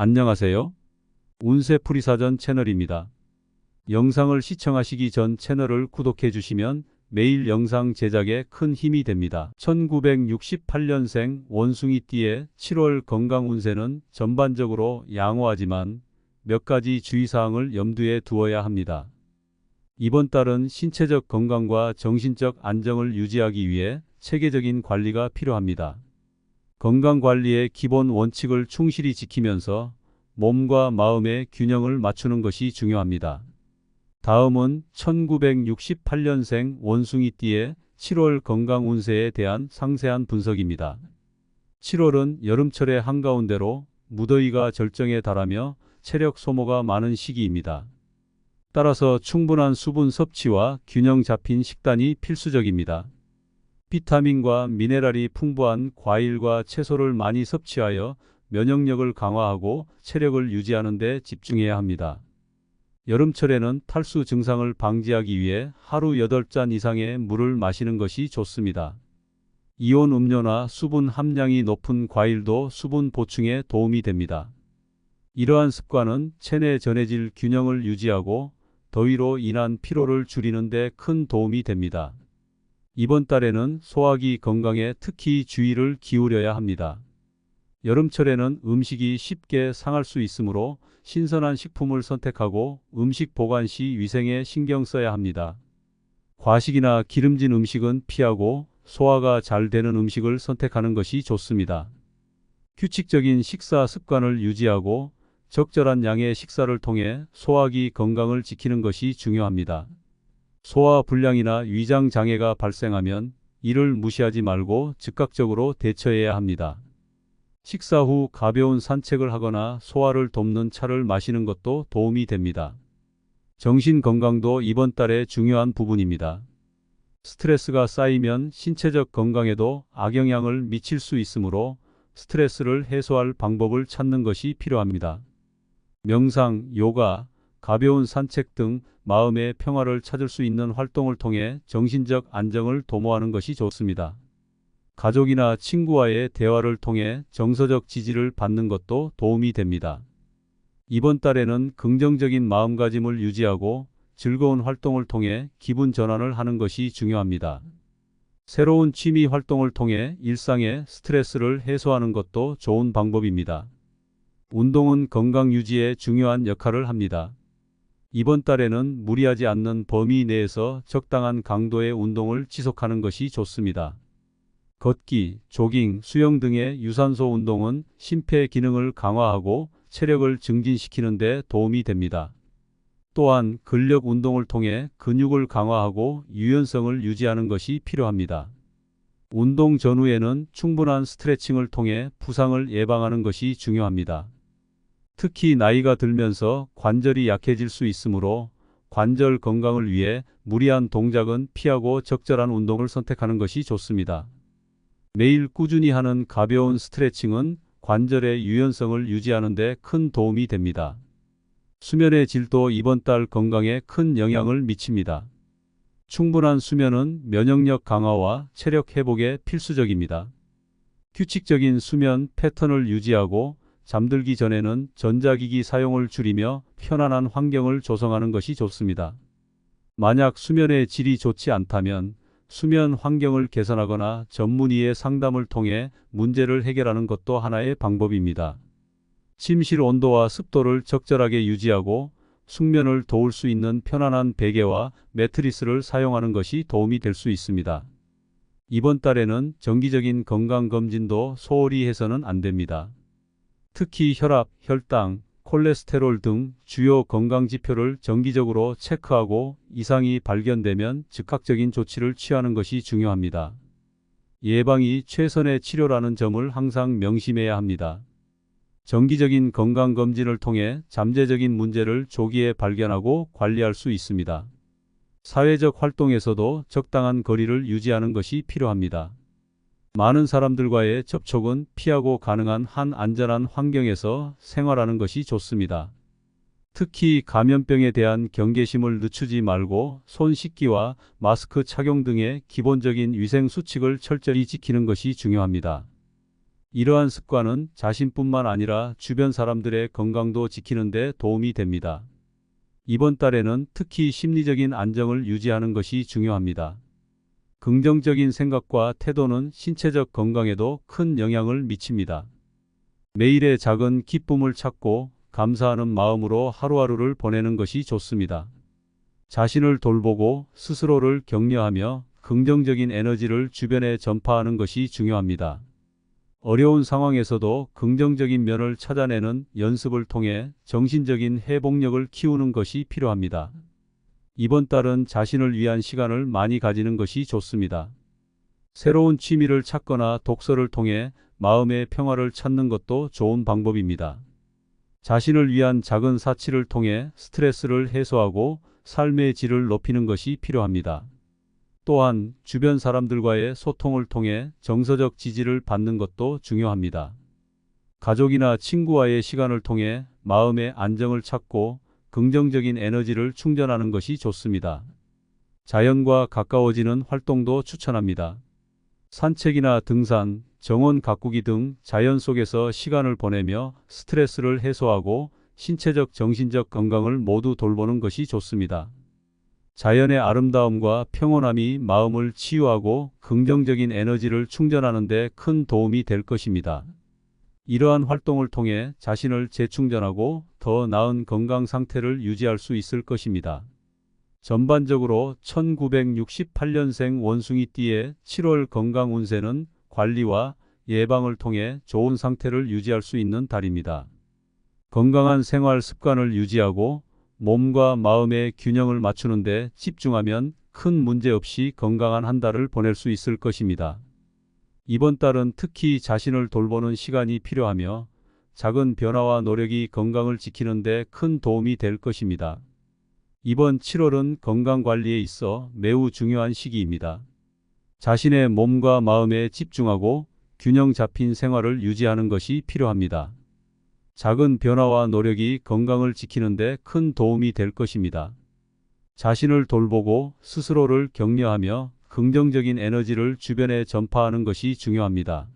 안녕하세요. 운세풀이사전 채널입니다. 영상을 시청하시기 전 채널을 구독해 주시면 매일 영상 제작에 큰 힘이 됩니다. 1968년생 원숭이띠의 7월 건강 운세는 전반적으로 양호하지만 몇 가지 주의사항을 염두에 두어야 합니다. 이번 달은 신체적 건강과 정신적 안정을 유지하기 위해 체계적인 관리가 필요합니다. 건강관리의 기본 원칙을 충실히 지키면서 몸과 마음의 균형을 맞추는 것이 중요합니다. 다음은 1968년생 원숭이띠의 7월 건강 운세에 대한 상세한 분석입니다. 7월은 여름철의 한가운데로 무더위가 절정에 달하며 체력 소모가 많은 시기입니다. 따라서 충분한 수분 섭취와 균형 잡힌 식단이 필수적입니다. 비타민과 미네랄이 풍부한 과일과 채소를 많이 섭취하여 면역력을 강화하고 체력을 유지하는 데 집중해야 합니다. 여름철에는 탈수 증상을 방지하기 위해 하루 8잔 이상의 물을 마시는 것이 좋습니다. 이온 음료나 수분 함량이 높은 과일도 수분 보충에 도움이 됩니다. 이러한 습관은 체내 전해질 균형을 유지하고 더위로 인한 피로를 줄이는 데 큰 도움이 됩니다. 이번 달에는 소화기 건강에 특히 주의를 기울여야 합니다. 여름철에는 음식이 쉽게 상할 수 있으므로 신선한 식품을 선택하고 음식 보관 시 위생에 신경 써야 합니다. 과식이나 기름진 음식은 피하고 소화가 잘 되는 음식을 선택하는 것이 좋습니다. 규칙적인 식사 습관을 유지하고 적절한 양의 식사를 통해 소화기 건강을 지키는 것이 중요합니다. 소화 불량이나 위장 장애가 발생하면 이를 무시하지 말고 즉각적으로 대처해야 합니다. 식사 후 가벼운 산책을 하거나 소화를 돕는 차를 마시는 것도 도움이 됩니다. 정신 건강도 이번 달의 중요한 부분입니다. 스트레스가 쌓이면 신체적 건강에도 악영향을 미칠 수 있으므로 스트레스를 해소할 방법을 찾는 것이 필요합니다. 명상, 요가, 가벼운 산책 등 마음의 평화를 찾을 수 있는 활동을 통해 정신적 안정을 도모하는 것이 좋습니다. 가족이나 친구와의 대화를 통해 정서적 지지를 받는 것도 도움이 됩니다. 이번 달에는 긍정적인 마음가짐을 유지하고 즐거운 활동을 통해 기분 전환을 하는 것이 중요합니다. 새로운 취미 활동을 통해 일상의 스트레스를 해소하는 것도 좋은 방법입니다. 운동은 건강 유지에 중요한 역할을 합니다. 이번 달에는 무리하지 않는 범위 내에서 적당한 강도의 운동을 지속하는 것이 좋습니다. 걷기, 조깅, 수영 등의 유산소 운동은 심폐 기능을 강화하고 체력을 증진시키는 데 도움이 됩니다. 또한 근력 운동을 통해 근육을 강화하고 유연성을 유지하는 것이 필요합니다. 운동 전후에는 충분한 스트레칭을 통해 부상을 예방하는 것이 중요합니다. 특히 나이가 들면서 관절이 약해질 수 있으므로 관절 건강을 위해 무리한 동작은 피하고 적절한 운동을 선택하는 것이 좋습니다. 매일 꾸준히 하는 가벼운 스트레칭은 관절의 유연성을 유지하는 데 큰 도움이 됩니다. 수면의 질도 이번 달 건강에 큰 영향을 미칩니다. 충분한 수면은 면역력 강화와 체력 회복에 필수적입니다. 규칙적인 수면 패턴을 유지하고 잠들기 전에는 전자기기 사용을 줄이며 편안한 환경을 조성하는 것이 좋습니다. 만약 수면의 질이 좋지 않다면 수면 환경을 개선하거나 전문의의 상담을 통해 문제를 해결하는 것도 하나의 방법입니다. 침실 온도와 습도를 적절하게 유지하고 숙면을 도울 수 있는 편안한 베개와 매트리스를 사용하는 것이 도움이 될 수 있습니다. 이번 달에는 정기적인 건강검진도 소홀히 해서는 안 됩니다. 특히 혈압, 혈당, 콜레스테롤 등 주요 건강지표를 정기적으로 체크하고 이상이 발견되면 즉각적인 조치를 취하는 것이 중요합니다. 예방이 최선의 치료라는 점을 항상 명심해야 합니다. 정기적인 건강검진을 통해 잠재적인 문제를 조기에 발견하고 관리할 수 있습니다. 사회적 활동에서도 적당한 거리를 유지하는 것이 필요합니다. 많은 사람들과의 접촉은 피하고 가능한 한 안전한 환경에서 생활하는 것이 좋습니다. 특히 감염병에 대한 경계심을 늦추지 말고 손 씻기와 마스크 착용 등의 기본적인 위생 수칙을 철저히 지키는 것이 중요합니다. 이러한 습관은 자신뿐만 아니라 주변 사람들의 건강도 지키는 데 도움이 됩니다. 이번 달에는 특히 심리적인 안정을 유지하는 것이 중요합니다. 긍정적인 생각과 태도는 신체적 건강에도 큰 영향을 미칩니다. 매일의 작은 기쁨을 찾고 감사하는 마음으로 하루하루를 보내는 것이 좋습니다. 자신을 돌보고 스스로를 격려하며 긍정적인 에너지를 주변에 전파하는 것이 중요합니다. 어려운 상황에서도 긍정적인 면을 찾아내는 연습을 통해 정신적인 회복력을 키우는 것이 필요합니다. 이번 달은 자신을 위한 시간을 많이 가지는 것이 좋습니다. 새로운 취미를 찾거나 독서를 통해 마음의 평화를 찾는 것도 좋은 방법입니다. 자신을 위한 작은 사치를 통해 스트레스를 해소하고 삶의 질을 높이는 것이 필요합니다. 또한 주변 사람들과의 소통을 통해 정서적 지지를 받는 것도 중요합니다. 가족이나 친구와의 시간을 통해 마음의 안정을 찾고 긍정적인 에너지를 충전하는 것이 좋습니다. 자연과 가까워지는 활동도 추천합니다. 산책이나 등산, 정원 가꾸기 등 자연 속에서 시간을 보내며 스트레스를 해소하고 신체적, 정신적 건강을 모두 돌보는 것이 좋습니다. 자연의 아름다움과 평온함이 마음을 치유하고 긍정적인 에너지를 충전하는 데 큰 도움이 될 것입니다. 이러한 활동을 통해 자신을 재충전하고 더 나은 건강 상태를 유지할 수 있을 것입니다. 전반적으로 1968년생 원숭이띠의 7월 건강 운세는 관리와 예방을 통해 좋은 상태를 유지할 수 있는 달입니다. 건강한 생활 습관을 유지하고 몸과 마음의 균형을 맞추는 데 집중하면 큰 문제 없이 건강한 한 달을 보낼 수 있을 것입니다. 이번 달은 특히 자신을 돌보는 시간이 필요하며 작은 변화와 노력이 건강을 지키는 데 큰 도움이 될 것입니다. 이번 7월은 건강관리에 있어 매우 중요한 시기입니다. 자신의 몸과 마음에 집중하고 균형 잡힌 생활을 유지하는 것이 필요합니다. 작은 변화와 노력이 건강을 지키는 데 큰 도움이 될 것입니다. 자신을 돌보고 스스로를 격려하며 긍정적인 에너지를 주변에 전파하는 것이 중요합니다.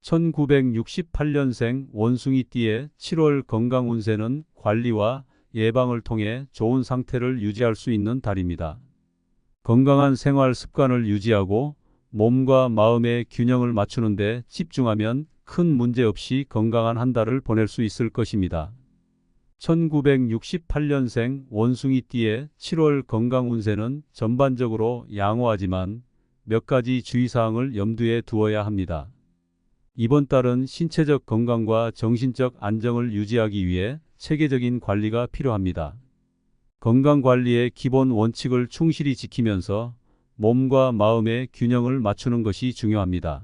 1968년생 원숭이띠의 7월 건강 운세는 관리와 예방을 통해 좋은 상태를 유지할 수 있는 달입니다. 건강한 생활 습관을 유지하고 몸과 마음의 균형을 맞추는 데 집중하면 큰 문제 없이 건강한 한 달을 보낼 수 있을 것입니다. 1968년생 원숭이띠의 7월 건강 운세는 전반적으로 양호하지만 몇 가지 주의사항을 염두에 두어야 합니다. 이번 달은 신체적 건강과 정신적 안정을 유지하기 위해 체계적인 관리가 필요합니다. 건강관리의 기본 원칙을 충실히 지키면서 몸과 마음의 균형을 맞추는 것이 중요합니다.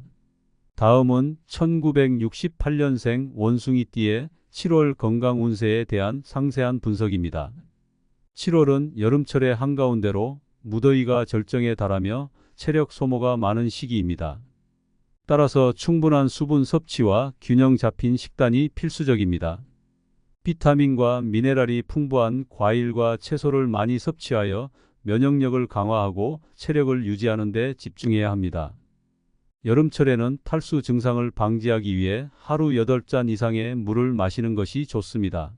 다음은 1968년생 원숭이띠의 7월 건강 운세에 대한 상세한 분석입니다. 7월은 여름철의 한가운데로 무더위가 절정에 달하며 체력 소모가 많은 시기입니다. 따라서 충분한 수분 섭취와 균형 잡힌 식단이 필수적입니다. 비타민과 미네랄이 풍부한 과일과 채소를 많이 섭취하여 면역력을 강화하고 체력을 유지하는 데 집중해야 합니다. 여름철에는 탈수 증상을 방지하기 위해 하루 8잔 이상의 물을 마시는 것이 좋습니다.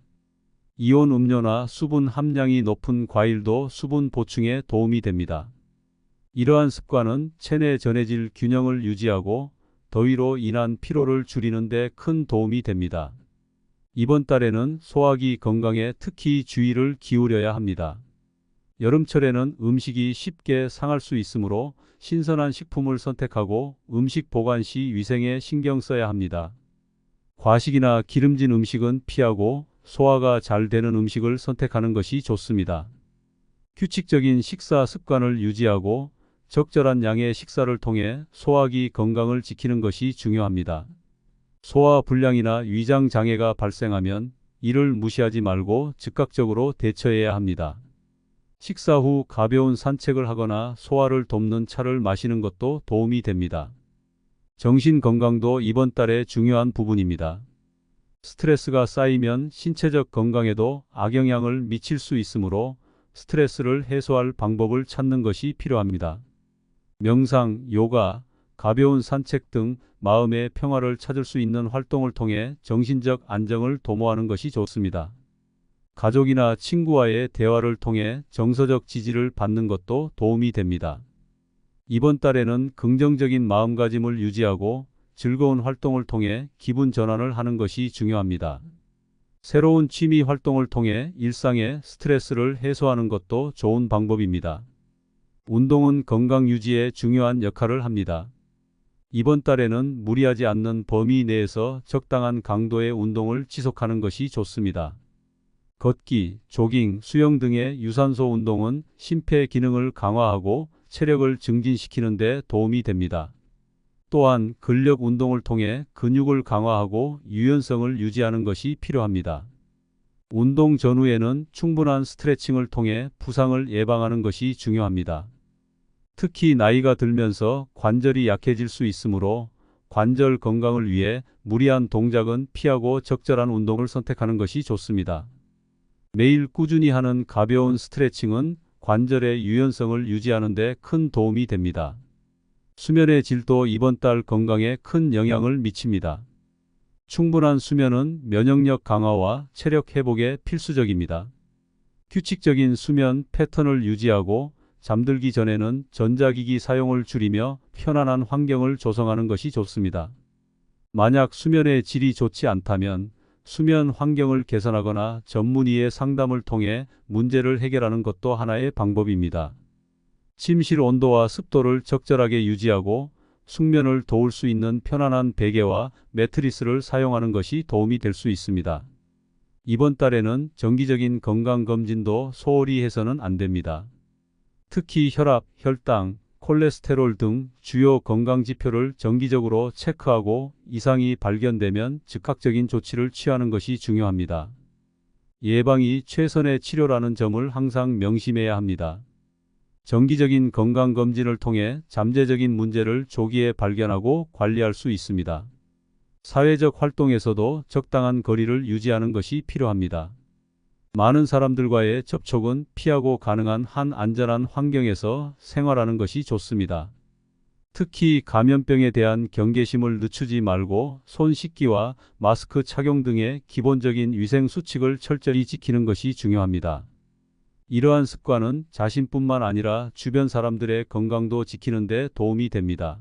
이온 음료나 수분 함량이 높은 과일도 수분 보충에 도움이 됩니다. 이러한 습관은 체내 전해질 균형을 유지하고 더위로 인한 피로를 줄이는 데 큰 도움이 됩니다. 이번 달에는 소화기 건강에 특히 주의를 기울여야 합니다. 여름철에는 음식이 쉽게 상할 수 있으므로 신선한 식품을 선택하고 음식 보관 시 위생에 신경 써야 합니다. 과식이나 기름진 음식은 피하고 소화가 잘 되는 음식을 선택하는 것이 좋습니다. 규칙적인 식사 습관을 유지하고 적절한 양의 식사를 통해 소화기 건강을 지키는 것이 중요합니다. 소화 불량이나 위장 장애가 발생하면 이를 무시하지 말고 즉각적으로 대처해야 합니다. 식사 후 가벼운 산책을 하거나 소화를 돕는 차를 마시는 것도 도움이 됩니다. 정신 건강도 이번 달의 중요한 부분입니다. 스트레스가 쌓이면 신체적 건강에도 악영향을 미칠 수 있으므로 스트레스를 해소할 방법을 찾는 것이 필요합니다. 명상, 요가, 가벼운 산책 등 마음의 평화를 찾을 수 있는 활동을 통해 정신적 안정을 도모하는 것이 좋습니다. 가족이나 친구와의 대화를 통해 정서적 지지를 받는 것도 도움이 됩니다. 이번 달에는 긍정적인 마음가짐을 유지하고 즐거운 활동을 통해 기분 전환을 하는 것이 중요합니다. 새로운 취미 활동을 통해 일상의 스트레스를 해소하는 것도 좋은 방법입니다. 운동은 건강 유지에 중요한 역할을 합니다. 이번 달에는 무리하지 않는 범위 내에서 적당한 강도의 운동을 지속하는 것이 좋습니다. 걷기, 조깅, 수영 등의 유산소 운동은 심폐 기능을 강화하고 체력을 증진시키는 데 도움이 됩니다. 또한 근력 운동을 통해 근육을 강화하고 유연성을 유지하는 것이 필요합니다. 운동 전후에는 충분한 스트레칭을 통해 부상을 예방하는 것이 중요합니다. 특히 나이가 들면서 관절이 약해질 수 있으므로 관절 건강을 위해 무리한 동작은 피하고 적절한 운동을 선택하는 것이 좋습니다. 매일 꾸준히 하는 가벼운 스트레칭은 관절의 유연성을 유지하는 데 큰 도움이 됩니다. 수면의 질도 이번 달 건강에 큰 영향을 미칩니다. 충분한 수면은 면역력 강화와 체력 회복에 필수적입니다. 규칙적인 수면 패턴을 유지하고 잠들기 전에는 전자기기 사용을 줄이며 편안한 환경을 조성하는 것이 좋습니다. 만약 수면의 질이 좋지 않다면 수면 환경을 개선하거나 전문의의 상담을 통해 문제를 해결하는 것도 하나의 방법입니다. 침실 온도와 습도를 적절하게 유지하고 숙면을 도울 수 있는 편안한 베개와 매트리스를 사용하는 것이 도움이 될 수 있습니다. 이번 달에는 정기적인 건강검진도 소홀히 해서는 안 됩니다. 특히 혈압, 혈당, 콜레스테롤 등 주요 건강지표를 정기적으로 체크하고 이상이 발견되면 즉각적인 조치를 취하는 것이 중요합니다. 예방이 최선의 치료라는 점을 항상 명심해야 합니다. 정기적인 건강검진을 통해 잠재적인 문제를 조기에 발견하고 관리할 수 있습니다. 사회적 활동에서도 적당한 거리를 유지하는 것이 필요합니다. 많은 사람들과의 접촉은 피하고 가능한 한 안전한 환경에서 생활하는 것이 좋습니다. 특히 감염병에 대한 경계심을 늦추지 말고 손 씻기와 마스크 착용 등의 기본적인 위생 수칙을 철저히 지키는 것이 중요합니다. 이러한 습관은 자신뿐만 아니라 주변 사람들의 건강도 지키는 데 도움이 됩니다.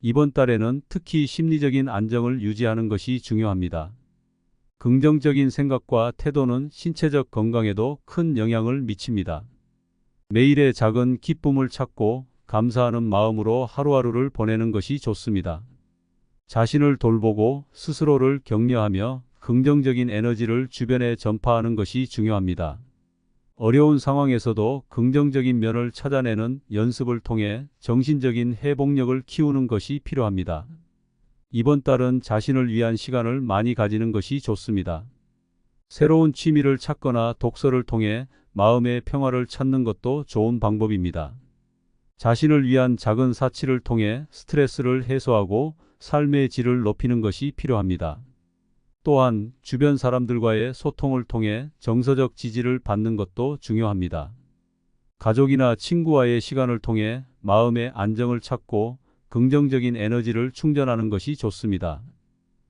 이번 달에는 특히 심리적인 안정을 유지하는 것이 중요합니다. 긍정적인 생각과 태도는 신체적 건강에도 큰 영향을 미칩니다. 매일의 작은 기쁨을 찾고 감사하는 마음으로 하루하루를 보내는 것이 좋습니다. 자신을 돌보고 스스로를 격려하며 긍정적인 에너지를 주변에 전파하는 것이 중요합니다. 어려운 상황에서도 긍정적인 면을 찾아내는 연습을 통해 정신적인 회복력을 키우는 것이 필요합니다. 이번 달은 자신을 위한 시간을 많이 가지는 것이 좋습니다. 새로운 취미를 찾거나 독서를 통해 마음의 평화를 찾는 것도 좋은 방법입니다. 자신을 위한 작은 사치를 통해 스트레스를 해소하고 삶의 질을 높이는 것이 필요합니다. 또한 주변 사람들과의 소통을 통해 정서적 지지를 받는 것도 중요합니다. 가족이나 친구와의 시간을 통해 마음의 안정을 찾고 긍정적인 에너지를 충전하는 것이 좋습니다.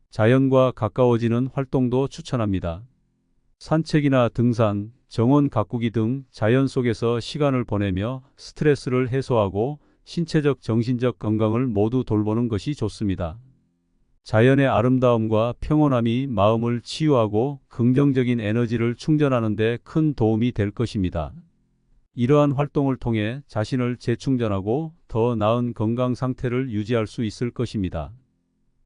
자연과 가까워지는 활동도 추천합니다. 산책이나 등산, 정원 가꾸기 등 자연 속에서 시간을 보내며 스트레스를 해소하고 신체적, 정신적 건강을 모두 돌보는 것이 좋습니다. 자연의 아름다움과 평온함이 마음을 치유하고 긍정적인 에너지를 충전하는 데 큰 도움이 될 것입니다. 이러한 활동을 통해 자신을 재충전하고 더 나은 건강 상태를 유지할 수 있을 것입니다.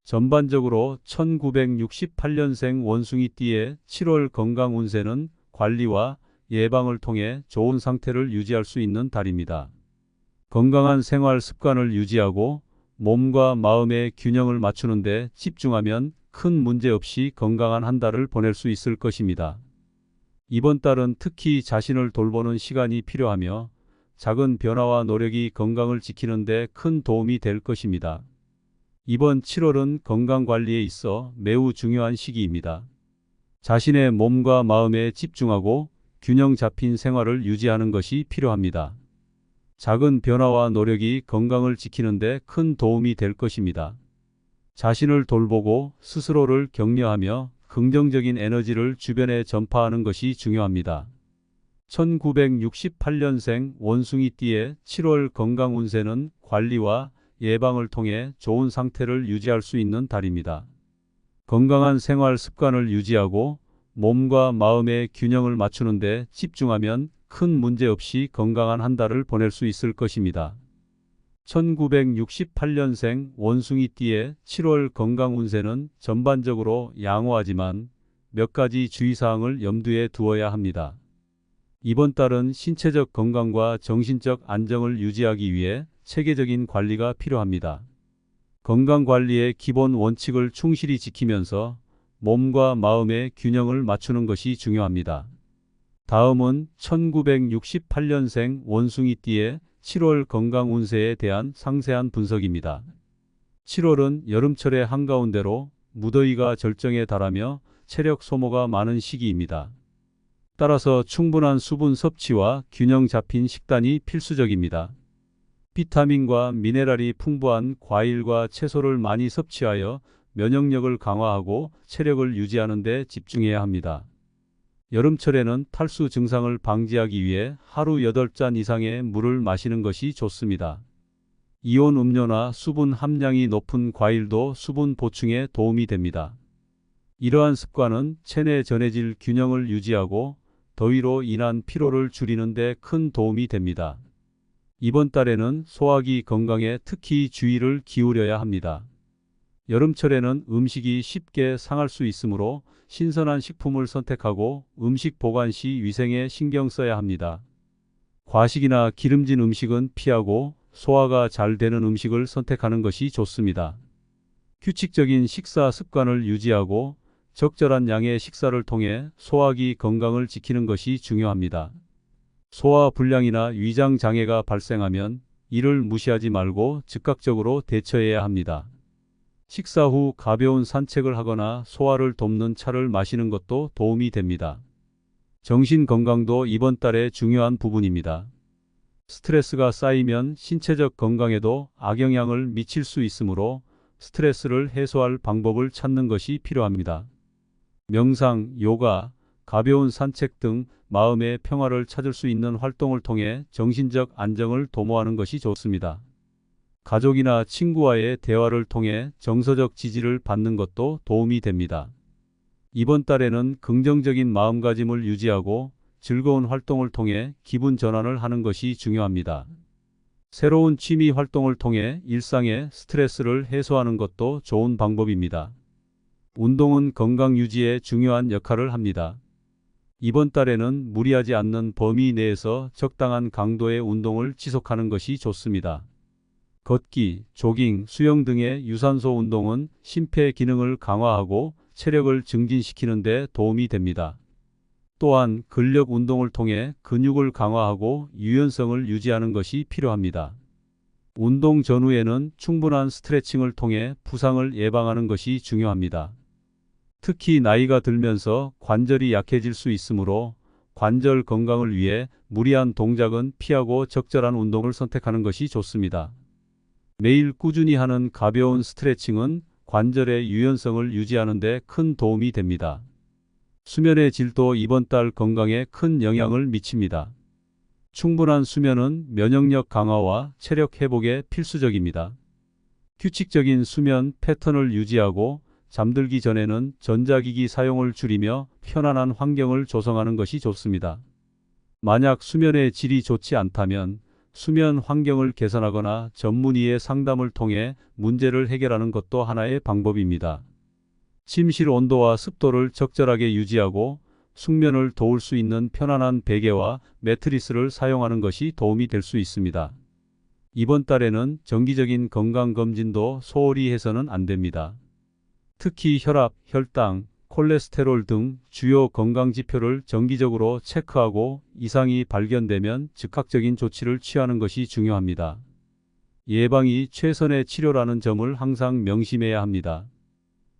전반적으로 1968년생 원숭이띠의 7월 건강 운세는 관리와 예방을 통해 좋은 상태를 유지할 수 있는 달입니다. 건강한 생활 습관을 유지하고 몸과 마음의 균형을 맞추는 데 집중하면 큰 문제 없이 건강한 한 달을 보낼 수 있을 것입니다. 이번 달은 특히 자신을 돌보는 시간이 필요하며 작은 변화와 노력이 건강을 지키는 데 큰 도움이 될 것입니다. 이번 7월은 건강관리에 있어 매우 중요한 시기입니다. 자신의 몸과 마음에 집중하고 균형 잡힌 생활을 유지하는 것이 필요합니다. 작은 변화와 노력이 건강을 지키는 데 큰 도움이 될 것입니다. 자신을 돌보고 스스로를 격려하며 긍정적인 에너지를 주변에 전파하는 것이 중요합니다. 1968년생 원숭이띠의 7월 건강 운세는 관리와 예방을 통해 좋은 상태를 유지할 수 있는 달입니다. 건강한 생활 습관을 유지하고 몸과 마음의 균형을 맞추는 데 집중하면 큰 문제 없이 건강한 한 달을 보낼 수 있을 것입니다. 1968년생 원숭이띠의 7월 건강 운세는 전반적으로 양호하지만 몇 가지 주의사항을 염두에 두어야 합니다. 이번 달은 신체적 건강과 정신적 안정을 유지하기 위해 체계적인 관리가 필요합니다. 건강관리의 기본 원칙을 충실히 지키면서 몸과 마음의 균형을 맞추는 것이 중요합니다. 다음은 1968년생 원숭이띠의 7월 건강 운세에 대한 상세한 분석입니다. 7월은 여름철의 한가운데로 무더위가 절정에 달하며 체력 소모가 많은 시기입니다. 따라서 충분한 수분 섭취와 균형 잡힌 식단이 필수적입니다. 비타민과 미네랄이 풍부한 과일과 채소를 많이 섭취하여 면역력을 강화하고 체력을 유지하는 데 집중해야 합니다. 여름철에는 탈수 증상을 방지하기 위해 하루 8잔 이상의 물을 마시는 것이 좋습니다. 이온 음료나 수분 함량이 높은 과일도 수분 보충에 도움이 됩니다. 이러한 습관은 체내 전해질 균형을 유지하고 더위로 인한 피로를 줄이는 데 큰 도움이 됩니다. 이번 달에는 소화기 건강에 특히 주의를 기울여야 합니다. 여름철에는 음식이 쉽게 상할 수 있으므로 신선한 식품을 선택하고 음식 보관 시 위생에 신경 써야 합니다. 과식이나 기름진 음식은 피하고 소화가 잘 되는 음식을 선택하는 것이 좋습니다. 규칙적인 식사 습관을 유지하고 적절한 양의 식사를 통해 소화기 건강을 지키는 것이 중요합니다. 소화 불량이나 위장 장애가 발생하면 이를 무시하지 말고 즉각적으로 대처해야 합니다. 식사 후 가벼운 산책을 하거나 소화를 돕는 차를 마시는 것도 도움이 됩니다. 정신 건강도 이번 달의 중요한 부분입니다. 스트레스가 쌓이면 신체적 건강에도 악영향을 미칠 수 있으므로 스트레스를 해소할 방법을 찾는 것이 필요합니다. 명상, 요가, 가벼운 산책 등 마음의 평화를 찾을 수 있는 활동을 통해 정신적 안정을 도모하는 것이 좋습니다. 가족이나 친구와의 대화를 통해 정서적 지지를 받는 것도 도움이 됩니다. 이번 달에는 긍정적인 마음가짐을 유지하고 즐거운 활동을 통해 기분 전환을 하는 것이 중요합니다. 새로운 취미 활동을 통해 일상의 스트레스를 해소하는 것도 좋은 방법입니다. 운동은 건강 유지에 중요한 역할을 합니다. 이번 달에는 무리하지 않는 범위 내에서 적당한 강도의 운동을 지속하는 것이 좋습니다. 걷기, 조깅, 수영 등의 유산소 운동은 심폐 기능을 강화하고 체력을 증진시키는 데 도움이 됩니다. 또한 근력 운동을 통해 근육을 강화하고 유연성을 유지하는 것이 필요합니다. 운동 전후에는 충분한 스트레칭을 통해 부상을 예방하는 것이 중요합니다. 특히 나이가 들면서 관절이 약해질 수 있으므로 관절 건강을 위해 무리한 동작은 피하고 적절한 운동을 선택하는 것이 좋습니다. 매일 꾸준히 하는 가벼운 스트레칭은 관절의 유연성을 유지하는 데 큰 도움이 됩니다. 수면의 질도 이번 달 건강에 큰 영향을 미칩니다. 충분한 수면은 면역력 강화와 체력 회복에 필수적입니다. 규칙적인 수면 패턴을 유지하고 잠들기 전에는 전자기기 사용을 줄이며 편안한 환경을 조성하는 것이 좋습니다. 만약 수면의 질이 좋지 않다면 수면 환경을 개선하거나 전문의의 상담을 통해 문제를 해결하는 것도 하나의 방법입니다. 침실 온도와 습도를 적절하게 유지하고 숙면을 도울 수 있는 편안한 베개와 매트리스를 사용하는 것이 도움이 될 수 있습니다. 이번 달에는 정기적인 건강검진도 소홀히 해서는 안 됩니다. 특히 혈압, 혈당, 콜레스테롤 등 주요 건강지표를 정기적으로 체크하고 이상이 발견되면 즉각적인 조치를 취하는 것이 중요합니다. 예방이 최선의 치료라는 점을 항상 명심해야 합니다.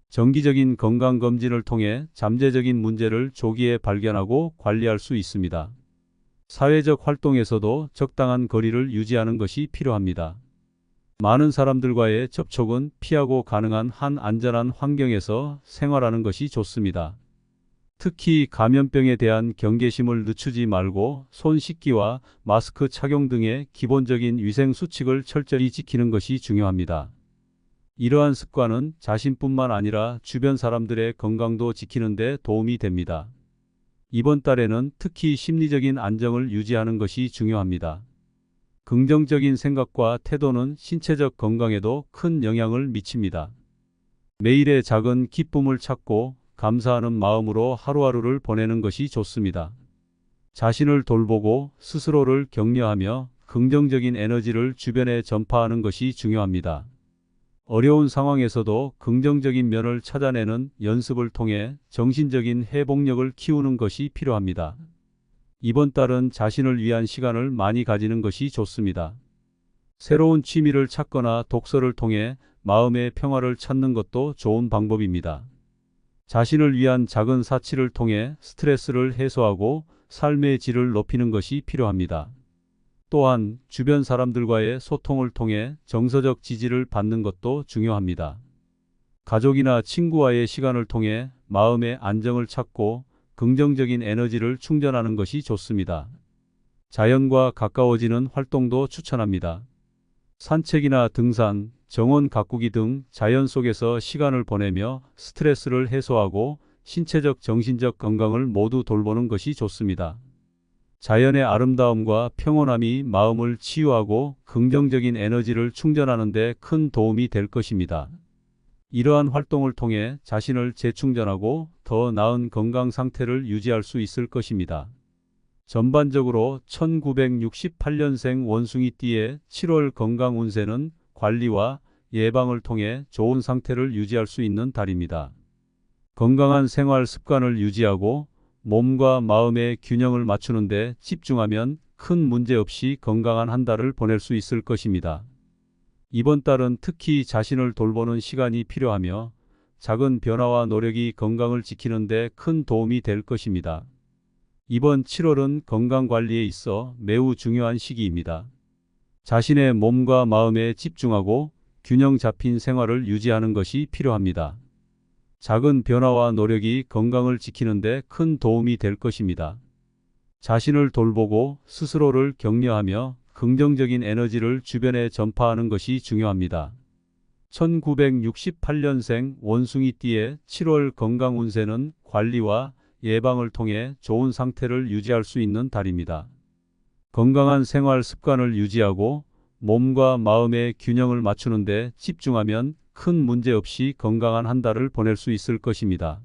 정기적인 건강검진을 통해 잠재적인 문제를 조기에 발견하고 관리할 수 있습니다. 사회적 활동에서도 적당한 거리를 유지하는 것이 필요합니다. 많은 사람들과의 접촉은 피하고 가능한 한 안전한 환경에서 생활하는 것이 좋습니다. 특히 감염병에 대한 경계심을 늦추지 말고 손 씻기와 마스크 착용 등의 기본적인 위생 수칙을 철저히 지키는 것이 중요합니다. 이러한 습관은 자신뿐만 아니라 주변 사람들의 건강도 지키는 데 도움이 됩니다. 이번 달에는 특히 심리적인 안정을 유지하는 것이 중요합니다. 긍정적인 생각과 태도는 신체적 건강에도 큰 영향을 미칩니다. 매일의 작은 기쁨을 찾고 감사하는 마음으로 하루하루를 보내는 것이 좋습니다. 자신을 돌보고 스스로를 격려하며 긍정적인 에너지를 주변에 전파하는 것이 중요합니다. 어려운 상황에서도 긍정적인 면을 찾아내는 연습을 통해 정신적인 회복력을 키우는 것이 필요합니다. 이번 달은 자신을 위한 시간을 많이 가지는 것이 좋습니다. 새로운 취미를 찾거나 독서를 통해 마음의 평화를 찾는 것도 좋은 방법입니다. 자신을 위한 작은 사치를 통해 스트레스를 해소하고 삶의 질을 높이는 것이 필요합니다. 또한 주변 사람들과의 소통을 통해 정서적 지지를 받는 것도 중요합니다. 가족이나 친구와의 시간을 통해 마음의 안정을 찾고 긍정적인 에너지를 충전하는 것이 좋습니다. 자연과 가까워지는 활동도 추천합니다. 산책이나 등산, 정원 가꾸기 등 자연 속에서 시간을 보내며 스트레스를 해소하고 신체적, 정신적 건강을 모두 돌보는 것이 좋습니다. 자연의 아름다움과 평온함이 마음을 치유하고 긍정적인 에너지를 충전하는 데 큰 도움이 될 것입니다. 이러한 활동을 통해 자신을 재충전하고 더 나은 건강 상태를 유지할 수 있을 것입니다. 전반적으로 1968년생 원숭이띠의 7월 건강 운세는 관리와 예방을 통해 좋은 상태를 유지할 수 있는 달입니다. 건강한 생활 습관을 유지하고 몸과 마음의 균형을 맞추는 데 집중하면 큰 문제 없이 건강한 한 달을 보낼 수 있을 것입니다. 이번 달은 특히 자신을 돌보는 시간이 필요하며 작은 변화와 노력이 건강을 지키는 데 큰 도움이 될 것입니다. 이번 7월은 건강관리에 있어 매우 중요한 시기입니다. 자신의 몸과 마음에 집중하고 균형 잡힌 생활을 유지하는 것이 필요합니다. 작은 변화와 노력이 건강을 지키는 데 큰 도움이 될 것입니다. 자신을 돌보고 스스로를 격려하며 긍정적인 에너지를 주변에 전파하는 것이 중요합니다. 1968년생 원숭이띠의 7월 건강 운세는 관리와 예방을 통해 좋은 상태를 유지할 수 있는 달입니다. 건강한 생활 습관을 유지하고 몸과 마음의 균형을 맞추는 데 집중하면 큰 문제 없이 건강한 한 달을 보낼 수 있을 것입니다.